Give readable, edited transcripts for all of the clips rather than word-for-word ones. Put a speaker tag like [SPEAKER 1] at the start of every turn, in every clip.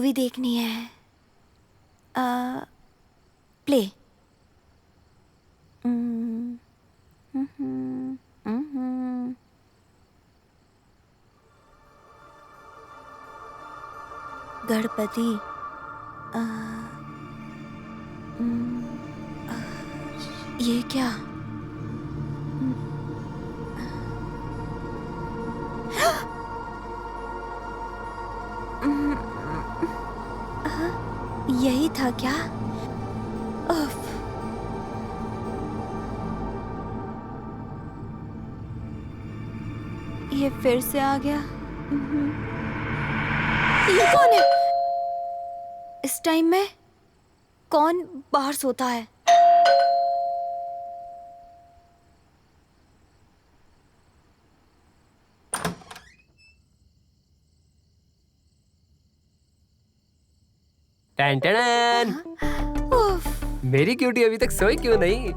[SPEAKER 1] Movie देखनी है। Play. Ganpati. ये क्या? यही था क्या? उफ। ये फिर से आ गया। ये कौन है? इस टाइम में कौन बाहर सोता है?
[SPEAKER 2] टैन मेरी क्यूटी अभी तक सोई क्यों नहीं?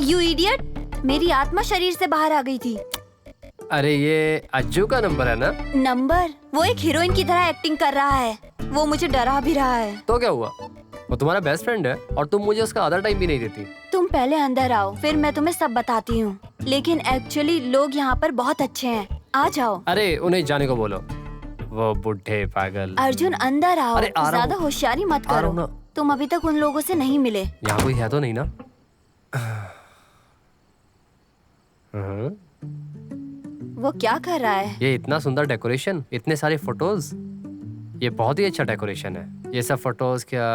[SPEAKER 1] You idiot! मेरी आत्मा शरीर से बाहर आ गई थी।
[SPEAKER 2] अरे ये अज्जू का नंबर है ना?
[SPEAKER 1] नंबर? वो एक हीरोइन की तरह एक्टिंग कर रहा है। वो मुझे डरा भी रहा है।
[SPEAKER 2] तो क्या हुआ? वो तुम्हारा बेस्ट फ्रेंड है और तुम मुझे उसका आधा टाइम भी नहीं देती।
[SPEAKER 1] तुम पहले अंदर आओ, फिर मैं तुम्हें सब बताती हूँ। लेकिन एक्चुअली लोग यहाँ पर बहुत अच्छे हैं। आ जाओ।
[SPEAKER 2] अरे उन्हें जाने को बोलो, वो बुढ़े पागल।
[SPEAKER 1] अर्जुन अंदर आओ।
[SPEAKER 2] अरे आ रहा
[SPEAKER 1] ज्यादा
[SPEAKER 2] हूँ।
[SPEAKER 1] होशियारी मत
[SPEAKER 2] आ रहा
[SPEAKER 1] करो।
[SPEAKER 2] हूँ ना।
[SPEAKER 1] तुम अभी तक उन लोगों से नहीं मिले।
[SPEAKER 2] यहाँ कोई है तो नहीं ना? हाँ।
[SPEAKER 1] वो क्या कर रहा है?
[SPEAKER 2] ये इतना सुंदर डेकोरेशन, इतने सारे फोटोज, ये बहुत ही अच्छा डेकोरेशन है। ये सब फोटोज क्या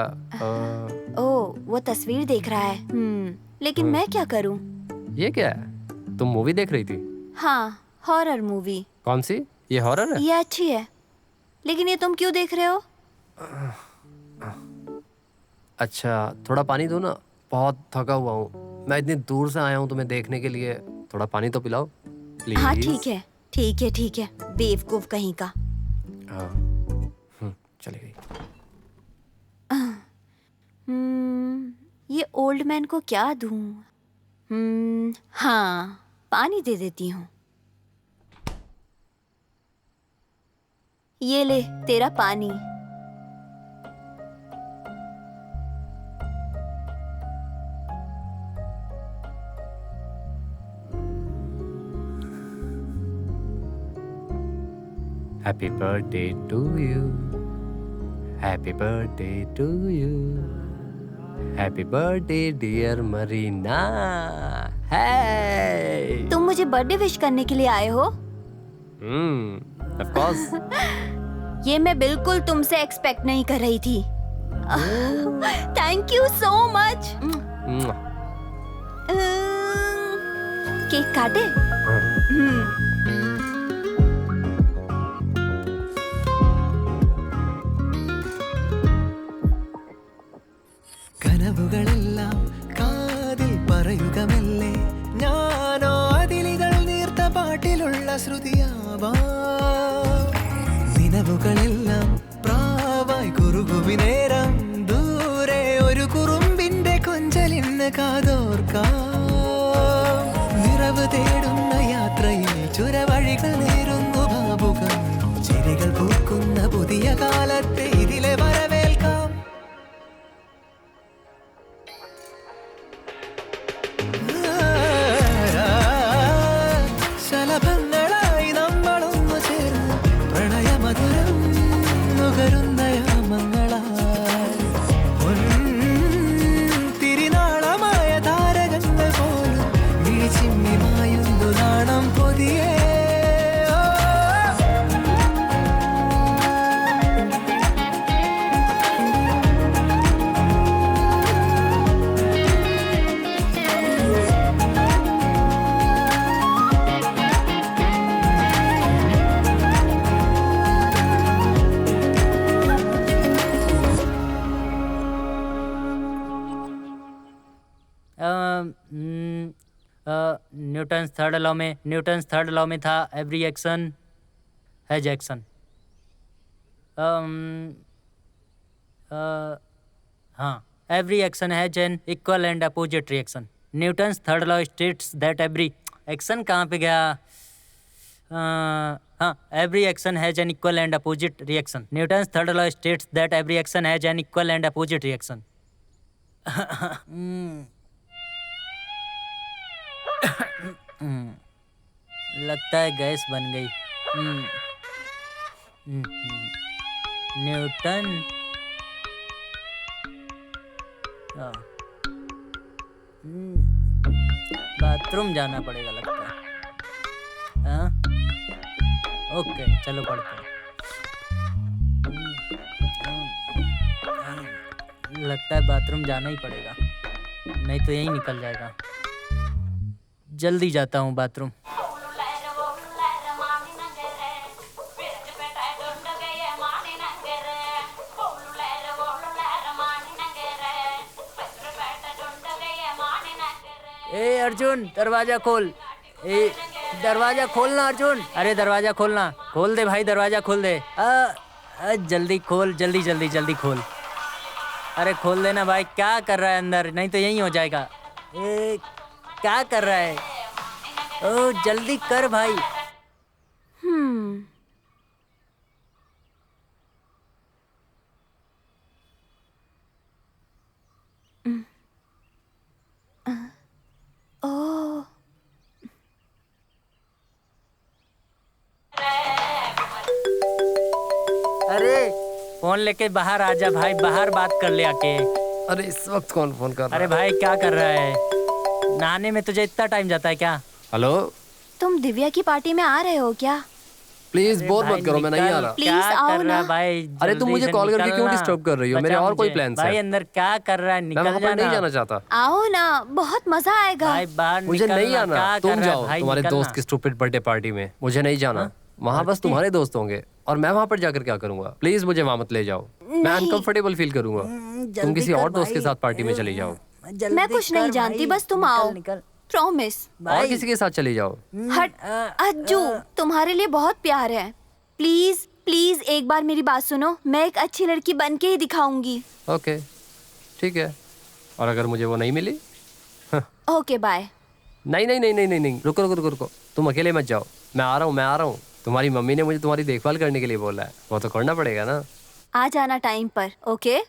[SPEAKER 1] ओह, वो तस्वीर देख रहा है। लेकिन मैं क्या करूं?
[SPEAKER 2] ये क्या है? तुम मूवी देख रही थी?
[SPEAKER 1] हाँ, हॉरर मूवी।
[SPEAKER 2] कौन सी? ये हॉरर है?
[SPEAKER 1] ये अच्छी है। लेकिन ये तुम क्यों देख रहे हो?
[SPEAKER 2] अच्छा, थोड़ा पानी दो ना, बहुत थका हुआ हूँ। मैं इतनी दूर से आया हूँ तुम्हें देखने के लिए, थोड़ा पानी तो पिलाओ प्लीज।
[SPEAKER 1] हाँ ठीक है, ठीक है, ठीक है। बेवकूफ कहीं का।
[SPEAKER 2] हाँ, चली गई।
[SPEAKER 1] ये ओल्ड मैन को क्या दूं? हाँ, पानी दे देती हूँ। ये ले तेरा पानी।
[SPEAKER 2] Happy birthday to you. Happy birthday to you. Happy birthday dear Marina. Hey.
[SPEAKER 1] तुम मुझे बर्थडे विश करने के लिए आए हो?
[SPEAKER 2] Of course.
[SPEAKER 1] ये मैं बिल्कुल तुमसे एक्सपेक्ट नहीं कर रही थी। Thank you so much. Cake काटे?
[SPEAKER 3] കനവുകളെല്ലാം കാതിൽ പറയുക മെല്ലെ ഞാനോ അതിലികൾ നീർത്ത പാട്ടിലുള്ള ശ്രുതിയാവാം നിലവുകളെല്ലാം പ്രാവായി കുറുകുവിനേരം ദൂരെ ഒരു കുറുമ്പിന്റെ കൊഞ്ചലിന്ന് കാതോർക്കാം നിറവ് തേടുന്ന യാത്രയിൽ ചുരവഴികൾ നേരുന്നു ഭാവുകം ചിരികൾ പൂക്കുന്ന പുതിയ കാലത്തെ ഇതിലെ വരവേൽക്കാം ശലഭങ്ങളായി നമ്മളൊന്നു ചേർന്ന് പ്രണയമധുരം നുകരുന്ന യാമങ്ങളായി തിരിനാളമായ താരകങ്ങൾ പോലും വിഴിച്ചിമ്മി മായുന്നു നാണം പൊതിയേ
[SPEAKER 4] न्यूटन्स थर्ड लॉ में था एवरी एक्शन है जैक्सन। हाँ, every action has an equal and opposite reaction. Newton's third law states that every action कहाँ पे गया? हाँ, every action has an equal and opposite reaction. Newton's third law states that every action has an equal and opposite reaction. लगता है gas बन गई। Newton bathroom जाना पड़ेगा लगता है। हाँ ओके चलो पढ़ते हैं। लगता है बाथरूम जाना ही पड़ेगा, नहीं तो यहीं निकल जाएगा। जल्दी जाता हूँ बाथरूम। ए अर्जुन दरवाजा खोल, ए दरवाजा खोलना अर्जुन, अरे दरवाजा खोलना, खोल दे भाई दरवाजा खोल दे। जल्दी खोल, जल्दी जल्दी जल्दी खोल, अरे खोल देना भाई। क्या कर रहा है अंदर, नहीं तो यहीं हो जाएगा। ए क्या कर रहा है, ओ जल्दी कर भाई।
[SPEAKER 1] ओह
[SPEAKER 4] अरे फोन लेके बाहर आ जा भाई, बाहर बात कर ले आके।
[SPEAKER 2] अरे इस वक्त कौन फोन कर रहा
[SPEAKER 4] अरे भाई क्या कर रहा है, नहाने में तुझे इतना टाइम जाता है क्या?
[SPEAKER 2] हेलो
[SPEAKER 1] तुम दिव्या की पार्टी में आ रहे हो क्या?
[SPEAKER 2] प्लीज
[SPEAKER 4] अरे
[SPEAKER 2] बोर
[SPEAKER 4] भाई,
[SPEAKER 2] मत करो, मैं नहीं आ रहा।
[SPEAKER 1] Please
[SPEAKER 4] क्या
[SPEAKER 1] आओ
[SPEAKER 4] कर रहा
[SPEAKER 1] ना।
[SPEAKER 4] है भाई?
[SPEAKER 2] अरे तुम
[SPEAKER 4] जल्दी
[SPEAKER 2] मुझे
[SPEAKER 4] से
[SPEAKER 2] कॉल करके क्यों
[SPEAKER 4] निकलना।
[SPEAKER 2] डिस्टर्ब कर रही हो? मेरे
[SPEAKER 4] बचा
[SPEAKER 2] और कोई
[SPEAKER 4] मुझे।
[SPEAKER 2] प्लान्स
[SPEAKER 4] भाई
[SPEAKER 2] हैं।
[SPEAKER 4] अंदर क्या कर रहा है,
[SPEAKER 2] मैं
[SPEAKER 4] निकल
[SPEAKER 2] वहाँ पर नहीं
[SPEAKER 4] जाना।
[SPEAKER 2] जाना चाहता।
[SPEAKER 1] आओ ना, बहुत मजा आएगा।
[SPEAKER 4] भाई बाहर
[SPEAKER 2] मुझे
[SPEAKER 4] निकलना,
[SPEAKER 2] नहीं आना,
[SPEAKER 4] क्या
[SPEAKER 2] तुम
[SPEAKER 4] कर रहा है
[SPEAKER 2] जाओ
[SPEAKER 4] भाई,
[SPEAKER 2] तुम्हारे
[SPEAKER 4] निकलना।
[SPEAKER 2] दोस्त की स्टूपिड बर्थडे पार्टी में। मुझे नहीं जाना वहाँ, बस तुम्हारे दोस्त होंगे और मैं वहाँ पर जाकर क्या करूंगा? प्लीज मुझे वहाँ मत ले जाओ, मैं अनकंफर्टेबल फील करूंगा। तुम किसी और दोस्त के साथ पार्टी में चली जाओ,
[SPEAKER 1] मैं कुछ नहीं जानती, बस तुम आओ, प्रॉमिस।
[SPEAKER 2] और किसी के साथ चली जाओ।
[SPEAKER 1] हट अज्जू, तुम्हारे लिए बहुत प्यार है। प्लीज प्लीज एक बार मेरी बात सुनो, मैं एक अच्छी लड़की बन के ही दिखाऊंगी।
[SPEAKER 2] ओके ठीक है, और अगर मुझे वो नहीं मिली?
[SPEAKER 1] Okay bye.
[SPEAKER 2] नहीं नहीं नहीं नहीं नहीं नहीं, रुको रुको रुको रुको, तुम अकेले मत जाओ, मैं आ रहा हूँ, मैं आ रहा हूँ। तुम्हारी मम्मी ने मुझे तुम्हारी देखभाल करने के लिए बोला है, वो तो करना पड़ेगा ना।
[SPEAKER 1] आ जाना टाइम पर, ओके?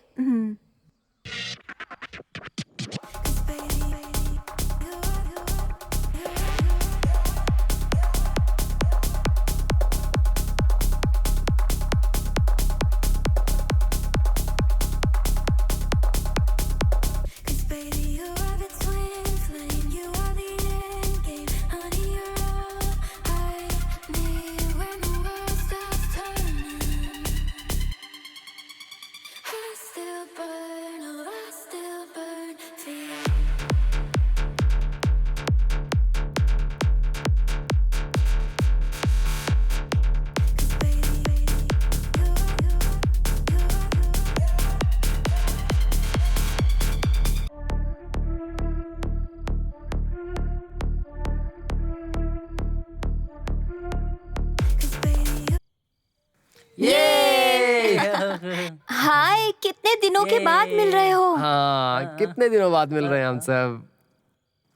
[SPEAKER 1] हाय, कितने दिनों के बाद मिल रहे हो?
[SPEAKER 2] हाँ, कितने दिनों बाद मिल रहे हैं हम सब,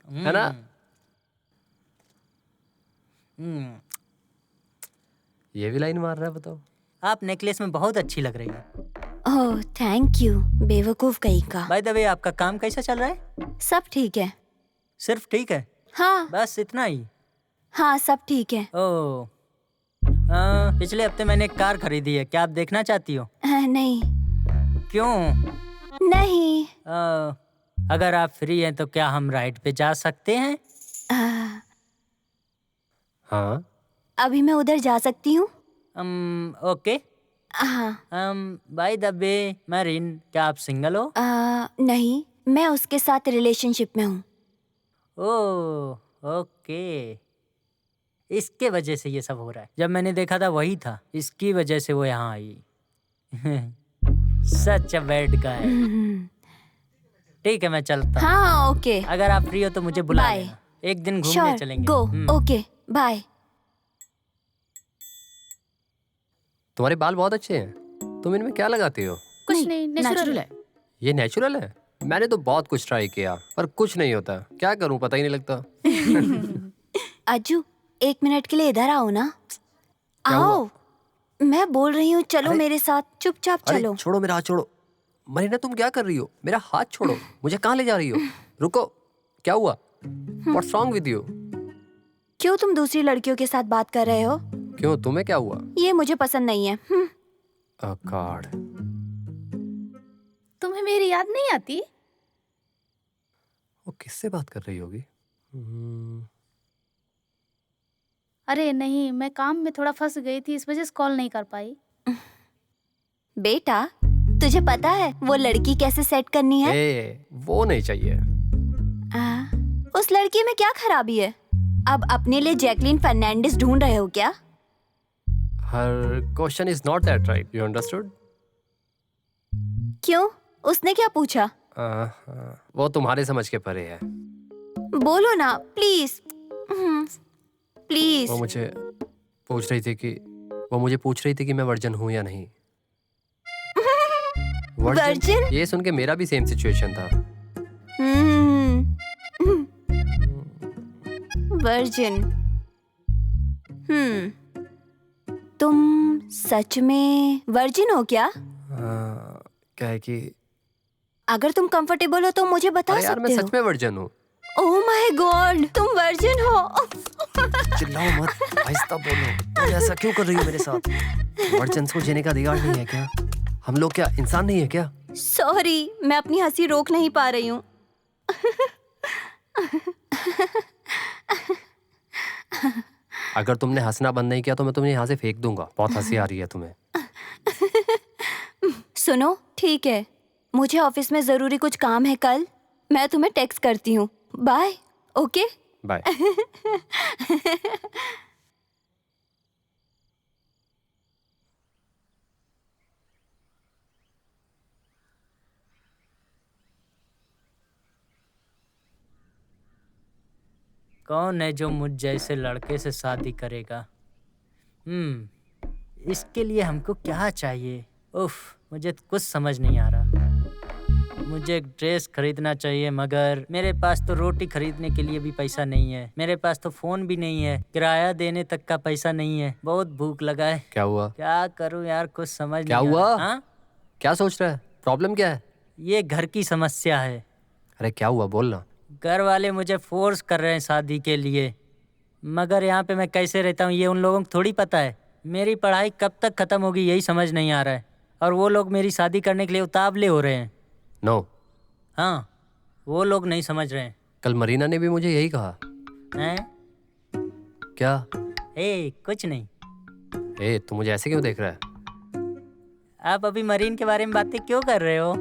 [SPEAKER 2] है ना? ये भी लाइन मार रहा है, बताओ।
[SPEAKER 4] आप नेकलेस में बहुत अच्छी लग रही है।
[SPEAKER 1] ओह थैंक यू, बेवकूफ कहीं का।
[SPEAKER 4] बाय द वे आपका काम कैसा चल रहा है?
[SPEAKER 1] सब ठीक है।
[SPEAKER 4] सिर्फ ठीक है,
[SPEAKER 1] हाँ
[SPEAKER 4] बस इतना ही?
[SPEAKER 1] हाँ सब ठीक है।
[SPEAKER 4] ओह पिछले हफ्ते मैंने एक कार खरीदी है, क्या आप देखना चाहती हो?
[SPEAKER 1] नहीं
[SPEAKER 4] क्यों?
[SPEAKER 1] नहीं।
[SPEAKER 4] अगर आप फ्री हैं तो क्या हम राइड पे जा सकते हैं?
[SPEAKER 2] हाँ
[SPEAKER 1] अभी मैं उधर जा सकती हूँ?
[SPEAKER 4] ओके।
[SPEAKER 1] हाँ।
[SPEAKER 4] बाय द वे मरीन, क्या आप सिंगल हो?
[SPEAKER 1] नहीं, मैं उसके साथ रिलेशनशिप में हूँ।
[SPEAKER 4] ओह ओके, इसके वजह से ये सब हो रहा है। जब मैंने देखा था वही था, इसकी वजह से वो यहाँ आई। सच अ बैड गाय। ठीक है मैं चलता हूँ।
[SPEAKER 1] हाँ ओके।
[SPEAKER 4] अगर आप फ्री हो तो मुझे बुला
[SPEAKER 1] Bye.
[SPEAKER 4] लेना, एक दिन घूमने
[SPEAKER 1] श्योर,
[SPEAKER 4] चलेंगे।
[SPEAKER 1] गो। Okay bye.
[SPEAKER 2] तुम्हारे बाल बहुत अच्छे हैं, तुम इनमें क्या लगाती हो?
[SPEAKER 1] कुछ नहीं, नेचुरल है।
[SPEAKER 2] ये नेचुरल है? मैंने तो बहुत कुछ ट्राई किया पर कुछ नहीं होता, क्या करूं पता ही नहीं लगता।
[SPEAKER 1] अज्जू, एक मिनट के लिए इधर आओ ना। आओ, मैं बोल रही हूँ, चलो मेरे साथ, चुपचाप
[SPEAKER 2] अरे
[SPEAKER 1] चलो।
[SPEAKER 2] छोड़ो मेरा हाथ, छोड़ो। मरीना तुम क्या कर रही हो? मेरा हाथ छोड़ो। मुझे कहाँ ले जा रही हो? रुको, क्या हुआ? What's wrong with you?
[SPEAKER 1] क्यों तुम दूसरी लड़कियों के साथ बात कर रहे हो?
[SPEAKER 2] क्यों, तुम्हें क्या हुआ?
[SPEAKER 1] ये मुझे पसंद नहीं है।
[SPEAKER 2] Oh God.
[SPEAKER 5] तुम्हें मेरी याद नहीं आती?
[SPEAKER 2] वो किससे बात कर रही होगी?
[SPEAKER 5] अरे नहीं, मैं काम में थोड़ा फंस गई थी, इस वजह से कॉल नहीं कर पाई।
[SPEAKER 1] बेटा, तुझे पता है वो लड़की कैसे सेट करनी है?
[SPEAKER 2] वो नहीं चाहिए।
[SPEAKER 1] उस लड़की में क्या खराबी है? अब अपने लिए जैकलीन फर्नांडिस ढूंढ रहे हो क्या?
[SPEAKER 2] Her question is not that right. You understood?
[SPEAKER 1] क्यों? उसने क्या पूछा?
[SPEAKER 2] वो तुम्हारे समझ के परे है।
[SPEAKER 1] बोलो ना प्लीज, प्लीज।
[SPEAKER 2] वो मुझे पूछ रही थी कि मैं वर्जिन हूँ या नहीं।
[SPEAKER 1] वर्जिन?
[SPEAKER 2] ये सुन के मेरा भी सेम सिचुएशन था।
[SPEAKER 1] वर्जिन। तुम सच में वर्जिन हो क्या?
[SPEAKER 2] क्या है कि
[SPEAKER 1] अगर तुम कंफर्टेबल हो तो मुझे बता
[SPEAKER 2] अरे यार, मैं
[SPEAKER 1] सकते हो।
[SPEAKER 2] सच में वर्जिन हूँ।
[SPEAKER 1] ओह माय गॉड, तुम वर्जिन हो।
[SPEAKER 2] चिल्लाओ मत, आहिस्ता बोलो। तुम ऐसा क्यों कर रही हो मेरे साथ? वर्जिन्स को जीने का अधिकार नहीं है क्या? हम लोग क्या इंसान नहीं है क्या?
[SPEAKER 1] सॉरी, मैं अपनी हंसी रोक नहीं पा रही हूँ।
[SPEAKER 2] अगर तुमने हंसना बंद नहीं किया तो मैं तुम्हें यहाँ से फेंक दूंगा। बहुत हंसी आ रही है तुम्हें।
[SPEAKER 1] सुनो, ठीक है, मुझे ऑफिस में जरूरी कुछ काम है कल। मैं तुम्हें टेक्स्ट करती हूँ। बाय। Okay,
[SPEAKER 2] bye.
[SPEAKER 4] कौन है जो मुझ जैसे लड़के से शादी करेगा? इसके लिए हमको क्या चाहिए? उफ, मुझे कुछ समझ नहीं आ रहा। मुझे एक ड्रेस खरीदना चाहिए, मगर मेरे पास तो रोटी खरीदने के लिए भी पैसा नहीं है। मेरे पास तो फोन भी नहीं है, किराया देने तक का पैसा नहीं है। बहुत भूख लगा है।
[SPEAKER 2] क्या हुआ?
[SPEAKER 4] क्या करूं यार, कुछ समझ
[SPEAKER 2] क्या
[SPEAKER 4] नहीं आ
[SPEAKER 2] हुआ?
[SPEAKER 4] रहा। हाँ?
[SPEAKER 2] क्या सोच रहा है? प्रॉब्लम क्या है?
[SPEAKER 4] ये घर की समस्या है।
[SPEAKER 2] अरे क्या हुआ, बोलना।
[SPEAKER 4] घर वाले मुझे फोर्स कर रहे हैं शादी के लिए, मगर यहाँ पे मैं कैसे रहता हूँ ये उन लोगों को थोड़ी पता है। मेरी पढ़ाई कब तक खत्म होगी यही समझ नहीं आ रहा है, और वो लोग मेरी शादी करने के लिए उतावले हो रहे हैं।
[SPEAKER 2] नो।
[SPEAKER 4] हाँ, वो लोग नहीं समझ रहे हैं।
[SPEAKER 2] कल मरीना ने भी मुझे यही कहा।
[SPEAKER 4] हैं?
[SPEAKER 2] क्या?
[SPEAKER 4] कुछ नहीं।
[SPEAKER 2] तू मुझे ऐसे क्यों देख रहा है?
[SPEAKER 4] आप अभी मरीन के बारे में बातें क्यों कर रहे हो?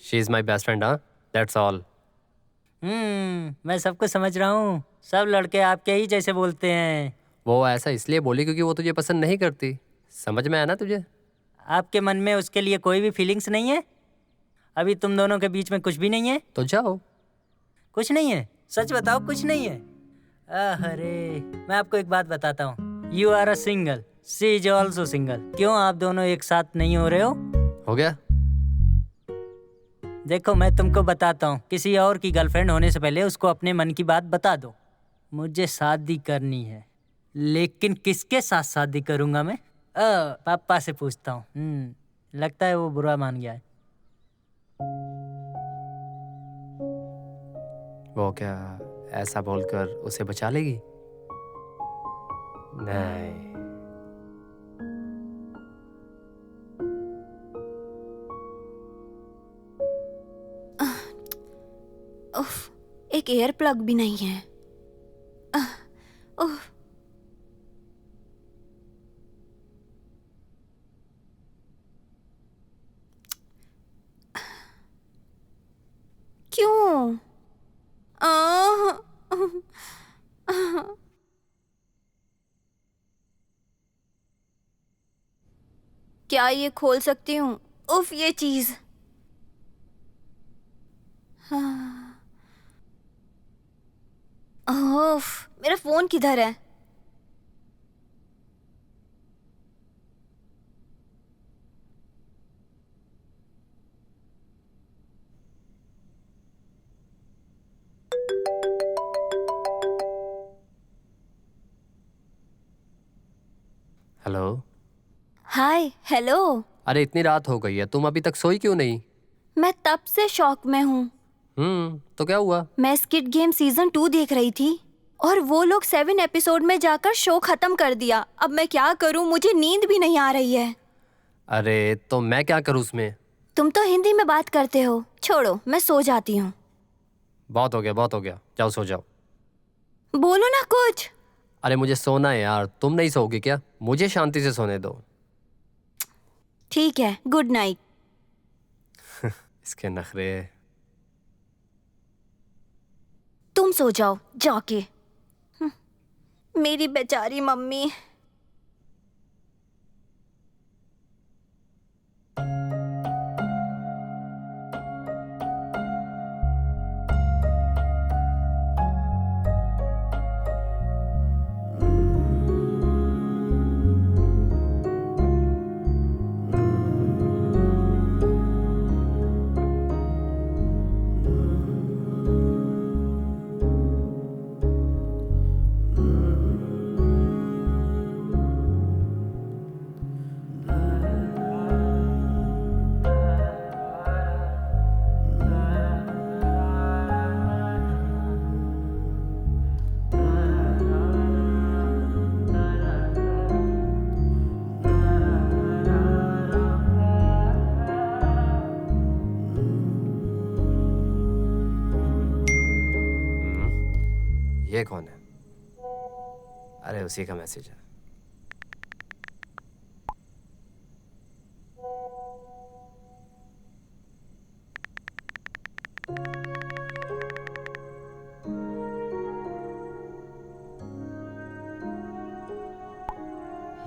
[SPEAKER 2] She is my best friend, हाँ, दैट्स ऑल।
[SPEAKER 4] मैं सब कुछ समझ रहा हूँ। सब लड़के आपके ही जैसे बोलते हैं।
[SPEAKER 2] वो ऐसा इसलिए बोली क्योंकि वो तुझे पसंद नहीं करती। समझ में आया ना तुझे?
[SPEAKER 4] आपके मन में उसके लिए कोई भी फीलिंग्स नहीं है? अभी तुम दोनों के बीच में कुछ भी नहीं है?
[SPEAKER 2] तो जाओ।
[SPEAKER 4] कुछ नहीं है? सच बताओ, कुछ नहीं है? अरे, मैं आपको एक बात बताता हूँ। You are a single, she is also single. क्यों आप दोनों एक साथ नहीं हो रहे
[SPEAKER 2] हो गया?
[SPEAKER 4] देखो, मैं तुमको बताता हूँ, किसी और की गर्लफ्रेंड होने से पहले उसको अपने मन की बात बता दो। मुझे शादी करनी है, लेकिन किसके साथ शादी करूँगा मैं? पापा से पूछता हूँ। लगता है वो बुरा मान गया है।
[SPEAKER 2] वो क्या ऐसा बोलकर उसे बचा लेगी? नहीं।
[SPEAKER 1] उफ, एक एयर प्लग भी नहीं है। उफ। क्यों? क्या ये खोल सकती हूँ? उफ, ये चीज। उफ, मेरा फोन किधर है? Hi hello.
[SPEAKER 2] अरे इतनी रात हो गई है, तुम अभी तक सोई क्यों नहीं?
[SPEAKER 1] मैं तब से शॉक में हूँ।
[SPEAKER 2] तो क्या हुआ?
[SPEAKER 1] मैं स्क्विड गेम सीजन 2 देख रही थी और वो लोग 7 एपिसोड में जाकर शो खत्म कर दिया। अब मैं क्या करूँ, मुझे नींद भी नहीं आ रही है।
[SPEAKER 2] अरे तो मैं क्या करूँ उसमें?
[SPEAKER 1] तुम तो हिंदी में बात करते हो, छोड़ो मैं सो जाती हूँ।
[SPEAKER 2] बहुत हो गया, जाओ सो जाओ।
[SPEAKER 1] बोलो ना कुछ।
[SPEAKER 2] अरे मुझे सोना है यार, तुम नहीं सोओगी क्या? मुझे शांति से सोने दो।
[SPEAKER 1] ठीक है, गुड नाइट।
[SPEAKER 2] इसके नखरे।
[SPEAKER 1] तुम सो जाओ जाके। मेरी बेचारी मम्मी।
[SPEAKER 2] ये कौन है? अरे उसी का मैसेज है।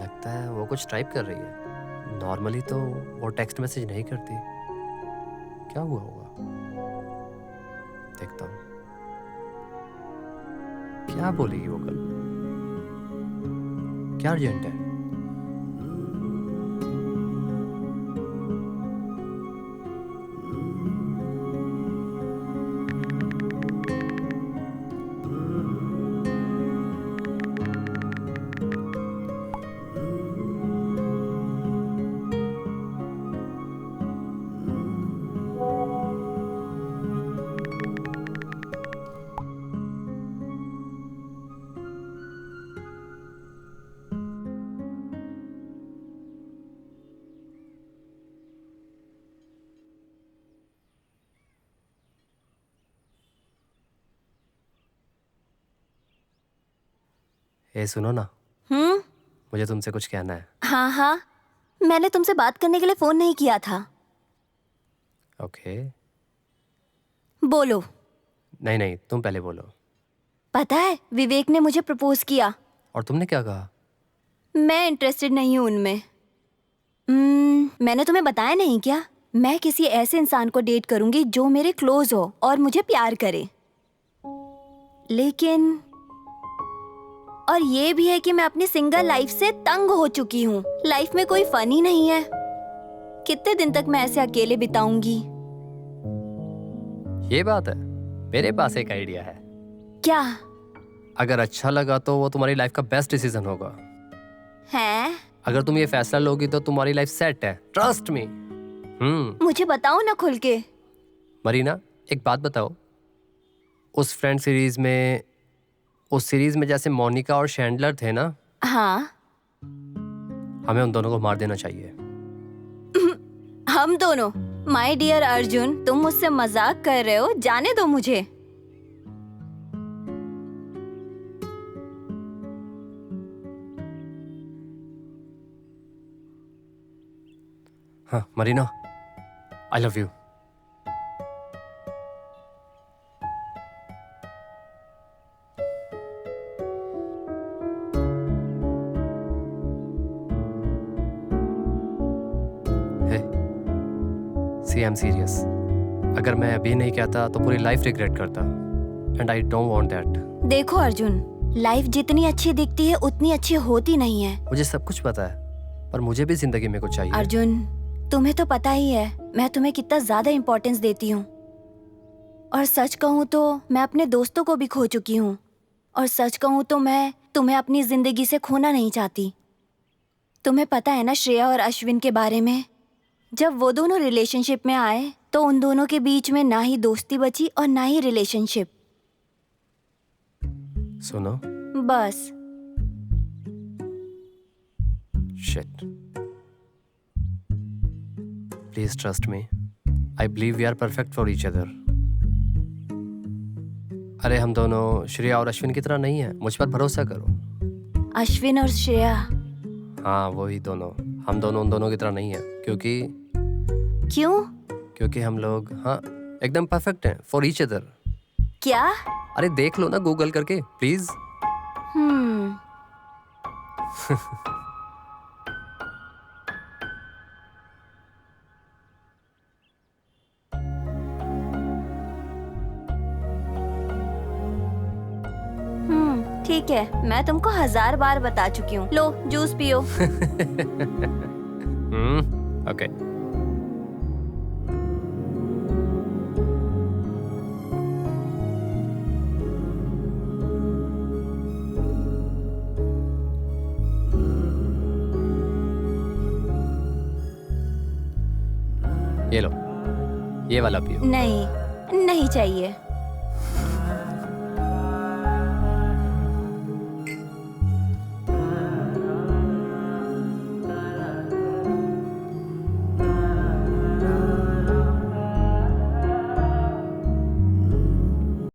[SPEAKER 2] लगता है वो कुछ टाइप कर रही है। नॉर्मली तो वो टेक्स्ट मैसेज नहीं करती। क्या हुआ होगा? देखता हूँ क्या बोलेगी वो कल। क्या अर्जेंट है? ए सुनो ना, मुझे तुमसे कुछ कहना है।
[SPEAKER 1] हाँ हाँ, मैंने तुमसे बात करने के लिए फोन नहीं किया था।
[SPEAKER 2] ओके।
[SPEAKER 1] बोलो।
[SPEAKER 2] नहीं तुम पहले बोलो।
[SPEAKER 1] पता है विवेक ने मुझे प्रपोज किया।
[SPEAKER 2] और तुमने क्या कहा?
[SPEAKER 1] मैं इंटरेस्टेड नहीं हूँ उनमें। मैंने तुम्हें बताया नहीं क्या? मैं किसी ऐसे इंसान को डेट करूंगी जो मेरे क्लोज हो और मुझे प्यार करे। लेकिन और ये भी है कि मैं अपनी सिंगल लाइफ से तंग हो चुकी हूँ। लाइफ में कोई फन ही नहीं है। कितने दिन तक मैं ऐसे अकेले बिताऊंगी?
[SPEAKER 2] ये बात है, मेरे पास एक आइडिया है।
[SPEAKER 1] क्या?
[SPEAKER 2] अगर अच्छा लगा तो वो तुम्हारी लाइफ का बेस्ट डिसीजन होगा।
[SPEAKER 1] है?
[SPEAKER 2] अगर तुम ये फैसला लोगी तो तुम्हारी लाइफ सेट है, ट्रस्ट मी।
[SPEAKER 1] मुझे बताओ ना खुल के।
[SPEAKER 2] मरीना, एक बात बताओ, उस फ्रेंड सीरीज में, उस सीरीज में जैसे मोनिका और शैंडलर थे ना,
[SPEAKER 1] हाँ।
[SPEAKER 2] हमें उन दोनों को मार देना चाहिए।
[SPEAKER 1] हम दोनों? माय डियर अर्जुन, तुम मुझसे मजाक कर रहे हो? जाने दो मुझे।
[SPEAKER 2] हाँ Marina, I love you. See I am serious. अगर मैं अभी नहीं कहता तो पूरी लाइफ रिग्रेट करता, and I don't want that.
[SPEAKER 1] देखो अर्जुन, लाइफ जितनी अच्छी दिखती है उतनी अच्छी होती नहीं है।
[SPEAKER 2] मुझे सब कुछ पता है, पर मुझे भी जिंदगी में कुछ चाहिए।
[SPEAKER 1] अर्जुन, तुम्हें तो पता ही है मैं तुम्हें कितना ज्यादा इम्पोर्टेंस देती हूँ। और सच कहूँ तो मैं अपने दोस्तों को भी खो चुकी हूँ। और सच कहूँ तो मैं तुम्हें अपनी जिंदगी से खोना नहीं चाहती। तुम्हें पता है ना श्रेया और अश्विन के बारे में? जब वो दोनों रिलेशनशिप में आए तो उन दोनों के बीच में ना ही दोस्ती बची और ना ही रिलेशनशिप।
[SPEAKER 2] सुनो,
[SPEAKER 1] बस।
[SPEAKER 2] Shit. Please trust me, I believe we are perfect for each other. अरे हम दोनों श्रेया और अश्विन की तरह नहीं है, मुझ पर भरोसा करो।
[SPEAKER 1] अश्विन और श्रेया?
[SPEAKER 2] हाँ वही दोनों। हम दोनों उन दोनों की तरह नहीं है, क्योंकि
[SPEAKER 1] क्यों?
[SPEAKER 2] हम लोग हाँ एकदम परफेक्ट हैं फॉर ईच अदर।
[SPEAKER 1] क्या?
[SPEAKER 2] अरे देख लो ना गूगल करके प्लीज।
[SPEAKER 1] ठीक है, मैं तुमको 1000 बार बता चुकी हूँ। लो जूस पियो।
[SPEAKER 2] ओके। ये लो, ये वाला पियो।
[SPEAKER 1] नहीं, नहीं चाहिए।